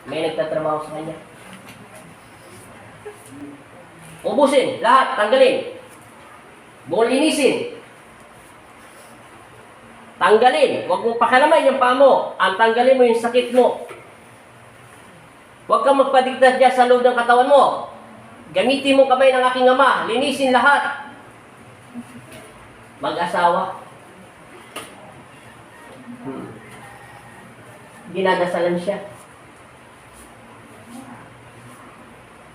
May nagtatrabaho sa kanya. Ubusin, lahat, tanggalin. Buong linisin. Tanggalin. Huwag mong pakalaman yung paa mo. Ang tanggalin mo yung sakit mo. Huwag kang magpadiktas dyan sa loob ng katawan mo. Gamitin mo kamay ng aking ama. Linisin lahat. Mag-asawa. Dinadasalan siya.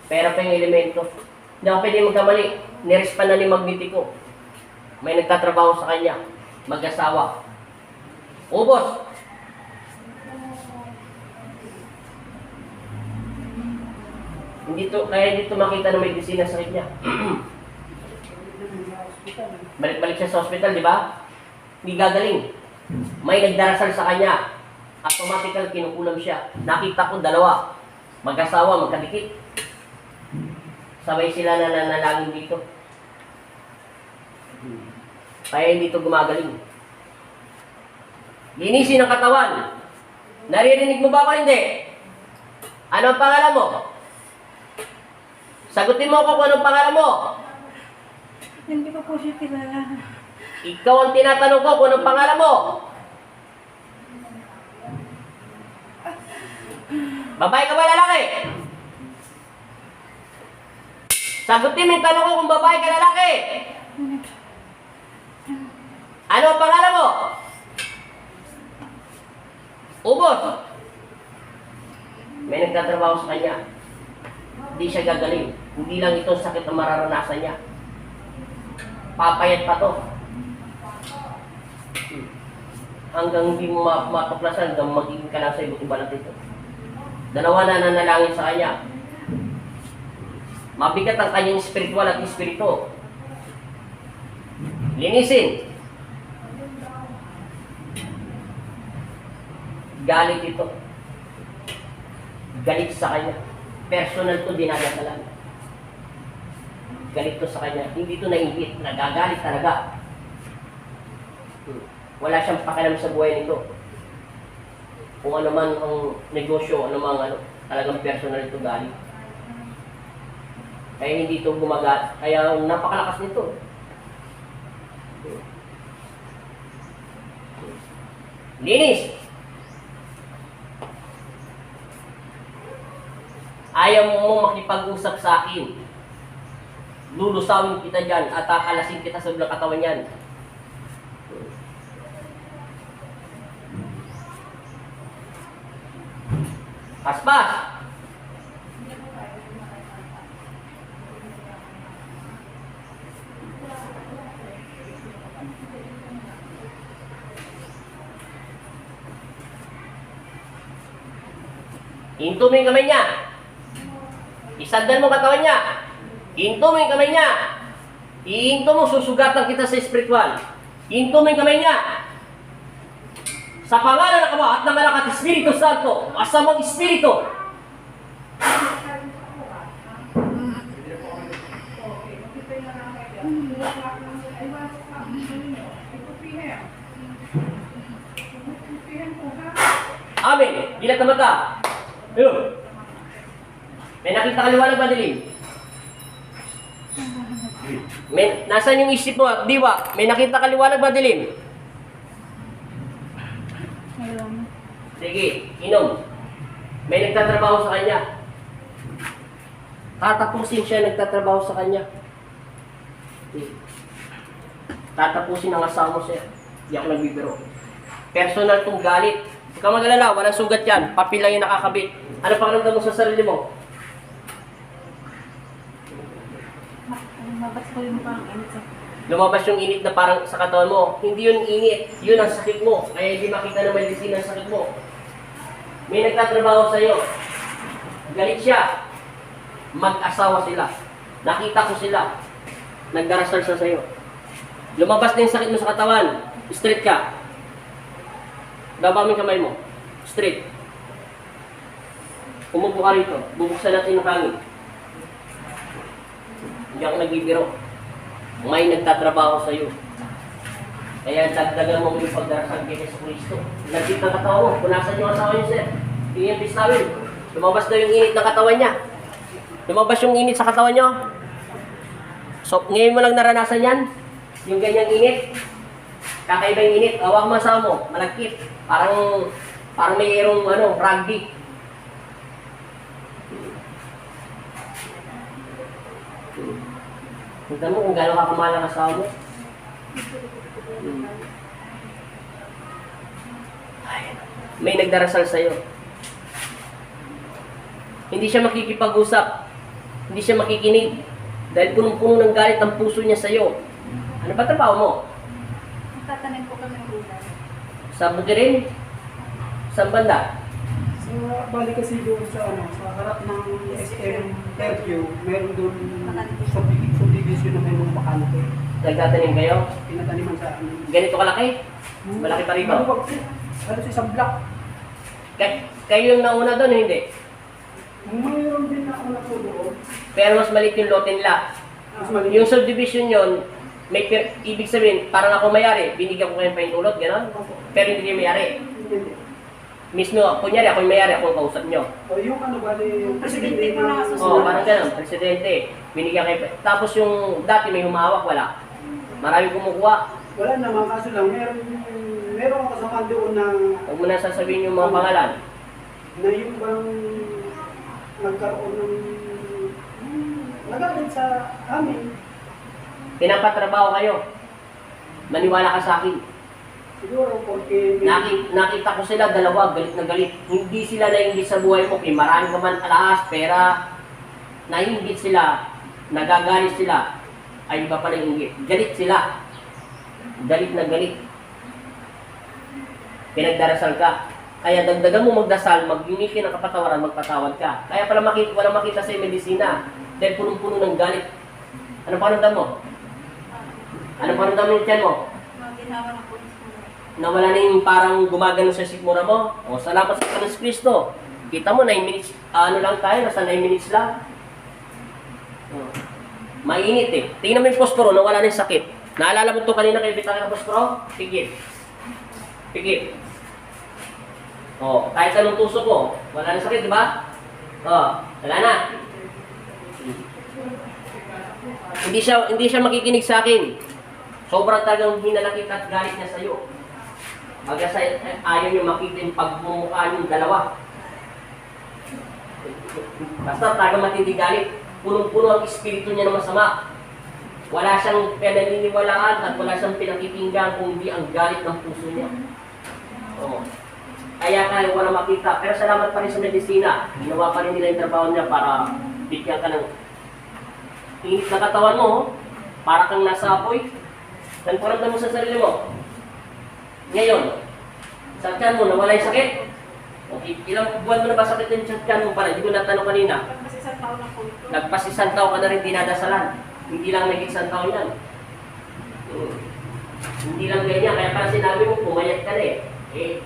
Pera pa yung elemento. Hindi ako pwede magkamali. Nirespan na ni Magnetico. May nagtatrabaho sa kanya. Mag-asawa. Ubos. Kaya hindi makita na may disina sa kanya. Balik-balik siya sa hospital, di ba? Hindi gagaling. May nagdarasal sa kanya. Automatically kinukulam siya. Nakita ko dalawa. Mag-asawa, magkadikit. Sabay sila na nanalangin dito. Kaya hindi ito gumagaling. Linisin ang katawan. Naririnig mo ba ako? Hindi. Ano ang pangalan mo? Sagutin mo ako kung anong pangalan mo. Hindi ko po siya kilala. Ikaw ang tinatanong ko kung anong pangalan mo. Babae ka ba lalaki? Sagutin mo yung tanong ko kung babae ka lalaki. Ano ang pangalan mo? Ubos. May nagtatrabaho sa kanya. Hindi siya gagaling. Hindi lang ito sakit na mararanasan niya. Papayat pa to. Hanggang hindi mo matuklasan, hanggang magiging ka lang sa ibang balat ito. Dalawa na nanalangin sa kanya. Mabigat ang kanyang spiritual at espiritu. Linisin. Galit ito. Galit sa kanya. Personal to dinadasalan. Galit to sa kanya. Hindi to naingit. Nagagalit talaga. Wala siyang pakialam sa buhay nito. Kung ano man ang negosyo, ano man talagang personal ito galit. Kaya hindi ito gumagat. Kaya napakalakas nito. Linis! Ayaw mo makipag-usap sa akin. Lulusawin kita dyan at akalasin kita sa bulang katawan yan. Paspas! Hinto mo yung kamay niya. Isandan mo katawan niya. Hinto mo yung kamay niya. Ihinto mo, susugatan kita sa espiritual. Hinto mo yung kamay niya. Sa pangalan ng Ama at ng Anak at Espiritu Santo, asamang espiritu. Amen. Dilat na mata. Ayun. May nakita ka liwanag ba, dilim? Nasaan yung isip mo at diwa? May nakita ka liwanag ba, dilim? Ayun. Sige, inom. May nagtatrabaho sa kanya. Tatapusin siya nagtatrabaho sa kanya. Tatapusin ang asawa mo siya. Hindi ako nagbibiro. Personal tong galit. Huwag ka mag-alala, walang sugat yan. Papel lang yung nakakabit. Ano pakiramdam mo sa sarili mo? Mabas ko yung parang init sa... Lumabas yung init na parang sa katawan mo. Hindi yun init, yun ang sakit mo. Kaya hindi makita na may disina ang sakit mo. May nagtatrabaho sa'yo. Galit siya. Mag-asawa sila. Nakita ko sila. Nagdarasal siya sa'yo. Lumabas na yung sakit mo sa katawan. Straight ka. Baba mo yung kamay mo. Straight. Umupo ka rito. Bubuksan natin yung hangin. Hindi ako nagbibiro. May nagtatrabaho sa iyo. Kaya dagdagan mo yung pagdarasal kay Yesu Cristo. Nagsit ng katawan mo. Punasan yung asawa niyo, sir. Tingin yung pistawin. Lumabas daw yung init ng katawan niya. Lumabas yung init sa katawan niyo. So, ngayon mo lang naranasan yan? Yung ganyang init? Kakaiba yung init. Hawak mo sa mo. Malagkit. Parang mayroong rugby. Tignan mo kung gano'n ka kamahal ang asawa mo. May nagdarasal sa'yo. Hindi siya makikipag-usap. Hindi siya makikinig. Dahil punong-puno ng galit ang puso niya sa'yo. Ano ba trabaho mo? Tatanim po kami ng gulay. Sa Bukirin? Saan banda? So, balik kasi doon sa sa harap ng SM Fairview, meron doon subdivision na may mga bakante. Nagtatanim kayo? Pinataniman sa amin. Ganito kalaki? Malaki pa rin ba? Maluwag po. Ano sa isang block. Kayo yung nauna doon, hindi? Mayroon din na ako na po doon. Pero mas maliit yung lote nila. Mas maliit. Yung subdivision yon, ibig sabihin, parang ako mayari, binigyan ko kayo pa yung tulot, gano'n? Pero hindi kayo mayari. Hindi. Mismo, kunyari ako yung mayari, ako ang kausap nyo. O yung bali, Yung presidente po na susunod. Oo, parang gano'n, presidente. Binigyan kayo, tapos yung dati may humawak, wala. Marami kumukuha. wala naman, kaso lang, meron ako kasama doon na Huwag mo na sasabihin yung mga pangalan. na yung bang nagkaroon ng nagalit sa amin. Pinapatrabaho kayo. Maniwala ka sa akin. Siguro porque Nakita ko sila, dalawa, galit na galit. Hindi sila nainggit sa buhay mo. Kaya marami ka man alahas, pera. Nainggit sila, nagagalit sila. Ay, iba pa nainggit. Galit sila. Galit na galit. Pinagdarasal ka. Kaya dagdagan mo magdasal, mag-unique ng kapatawaran, magpatawad ka. Kaya pala walang makita sa medisina. Dahil punong-puno ng galit. Ano pakiramdam mo? Ano pakiramdam mo yung tiyan mo? Mga ginawa ng pulis po. Nawala na yung parang gumagano sa sikmura mo. O, salamat sa Panginoon Kristo. Kita mo, 9 minutes, lang tayo, nasa 9 minutes lang. O, mainit eh. Tingnan mo yung posporo, nawala na yung sakit. Naalala mo ito kanina kayo bitangin ng posporo? Pigit. Pigit. O, kahit anong tusok ko, wala na sakit, di ba? O, wala na. Hindi siya makikinig sa akin. Sobrang talagang hinalakit at galit niya sa iyo. Magasa ayaw niyo makita yung pagmumukha yung dalawa. Basta talagang matindi galit. Punong-puno ang espiritu niya ng masama. Wala siyang pinaniniwalaan at wala siyang pinakikinggan kung hindi ang galit ng puso niya. Oo. Kaya tayo wala makita. Pero salamat pa rin sa medisina. Ginawa pa rin nila yung trabaho niya para bigyan ka ng init na katawan mo. Para kang nasa apoy. Saan paramdam mo sa sarili mo? Ngayon, sa tiyan mo, nawala yung sakit? Okay, ilang buwan mo na ba sakit yung tiyan mo pala? Hindi ko natanong kanina. Kasi isang taon na po ito. Nagpas isang taon ka na rin dinadasalan. Hindi lang may isang taon yan. Hindi lang ganyan. Kaya pala sinabi mo, pumayat ka na eh.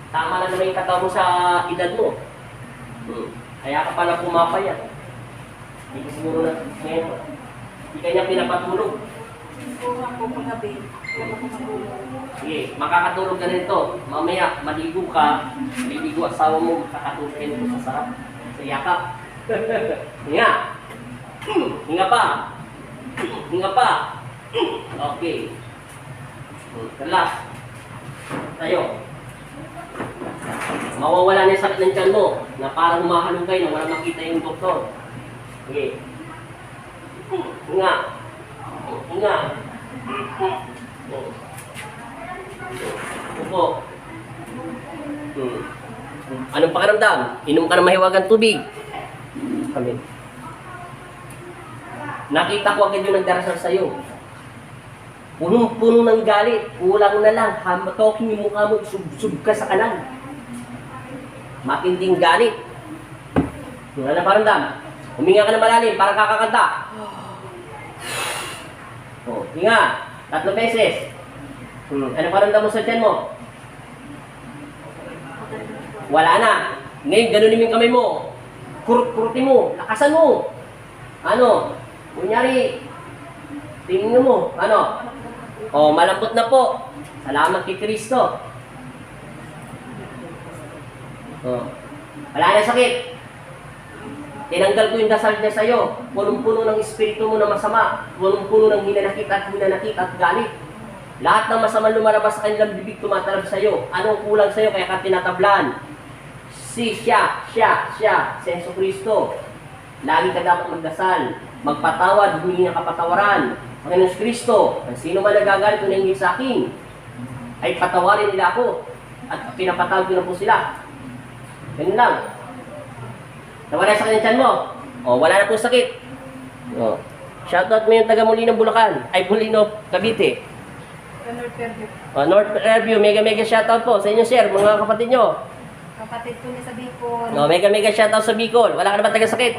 Tama lang naman yung katawan mo sa edad mo. Kaya ka pala pumapayat. Hindi ka siguro na ngayon. Hindi kanya pinapatulog. Kuha po paggabi. Wala po matulog. Sige, makakatulog ka nito. Mamaya, maligo ka. Maligo asawa mo, makakatulog kayo nito sa sarap. Sa yakap. Hinga. Hinga pa. Hinga pa. Okay. Relax. Tayo. Mawawala na yung sakit ng tiyan mo na parang humahalugay na wala makita yung doktor. Okay. Hinga. Hinga. Upo. Anong pakiramdam? Inom ka ng mahiwagang tubig. Kami. Nakita ko agad yung nagdarasal sa'yo. Punong-puno ng galit. Kulang na lang. Hamatokin yung mukha mo. Sub ka sa kanan. Matinding galit. Ano na pakiramdam? Huminga ka na malalim para kakakanta. Oh, hinga. 3 beses. Ano pakiramdam mo sa tiyan mo? Wala na. Ngayon, ganunin mo yung kamay mo. Kurutin mo. Lakasan mo. Ano? Kunyari, tingin mo. Ano? Oh, malambot na po. Salamat kay Kristo. Oh. Wala na sakit. Tinanggal ko yung dasal niya sa'yo. Punong-puno ng espiritu mo na masama. Punong-puno ng hinanakit at galit. Lahat ng masamang lumalabas sa kanilang bibig tumatalab sa'yo. Anong kulang sa'yo kaya ka tinatablan? Siya, si Yesu Cristo. Lagi ka dapat magdasal, magpatawad, humingi ng kapatawaran. Panginoon Kristo, ang sino man nagagalit o nangyay sa akin, ay patawarin nila ako. At pinapatawad ko na po sila. Ganun lang. Nawala sa kanyang tiyan mo. O, wala na pong sakit. O, shoutout mo yung taga Molino, Bulacan. Ay, Molino, Cavite. North Fairview. O, North Fairview, mega shoutout po sa inyo, sir, mga kapatid nyo. Kapatid ko niya sa Bicol. O, mega shoutout sa Bicol. Wala ka na ba taga-sakit?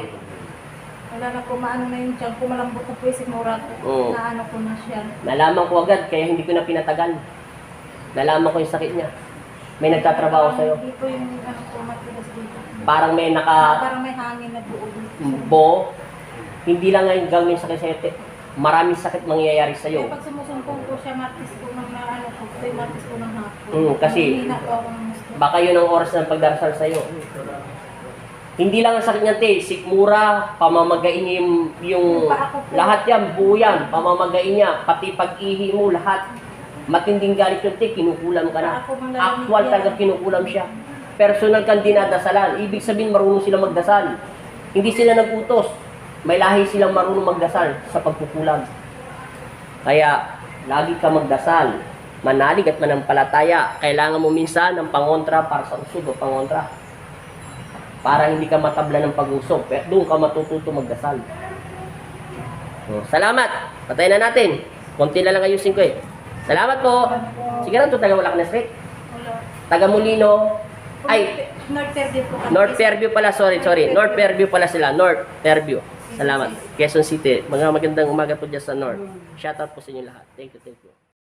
Wala na po, maano na yung tiyan ko, malambot na po yung sigmura ko. Oo. Naano ko na siya. Nalaman ko agad, kaya hindi ko na pinatagal. Nalaman ko yung sakit niya. May nagtatrabaho sa'yo. Dito yung ano ko, matigas dito. Parang may Parang may hangin na buo dito. bo, hindi lang ngayon gawin sakit sa'yo. Maraming sakit mangyayari sa'yo. Kaya pag sumusumpong ko siya, martis ko ng ano ko, ito martis ko ng hapon. Kasi Hindi na po ako ng gusto. baka yun ang oras ng pagdarasal sa'yo. Hindi lang ang sakit niya, te. Sikmura, pamamagain niya yung lahat yan, buo yan. Pamamagain niya, pati pag-ihi mo, lahat. Matinding galit yung te, kinukulam ka na. Actual talaga kinukulam siya. Personal kang dinadasalan. Ibig sabihin, marunong sila magdasal. Hindi sila nagutos. May lahi silang marunong magdasal sa pagkukulam. Kaya, lagi ka magdasal. Manalig at manampalataya. Kailangan mo minsan ng pangontra para sa usog o pangontra. Para hindi ka matabla ng pag-usog. Pero doon ka matututo magdasal. Salamat. Patayin na natin. Konti na lang ayusin ko eh. Salamat po. Sige lang ito, taga wala ka na straight. Wala. Taga Molino. Ay, North Fairview po. North Fairview pala. Sorry. North Fairview pala sila. North Fairview. Salamat. Quezon City. Mga magandang umaga po dyan sa North. Shoutout po sa inyo lahat. Thank you.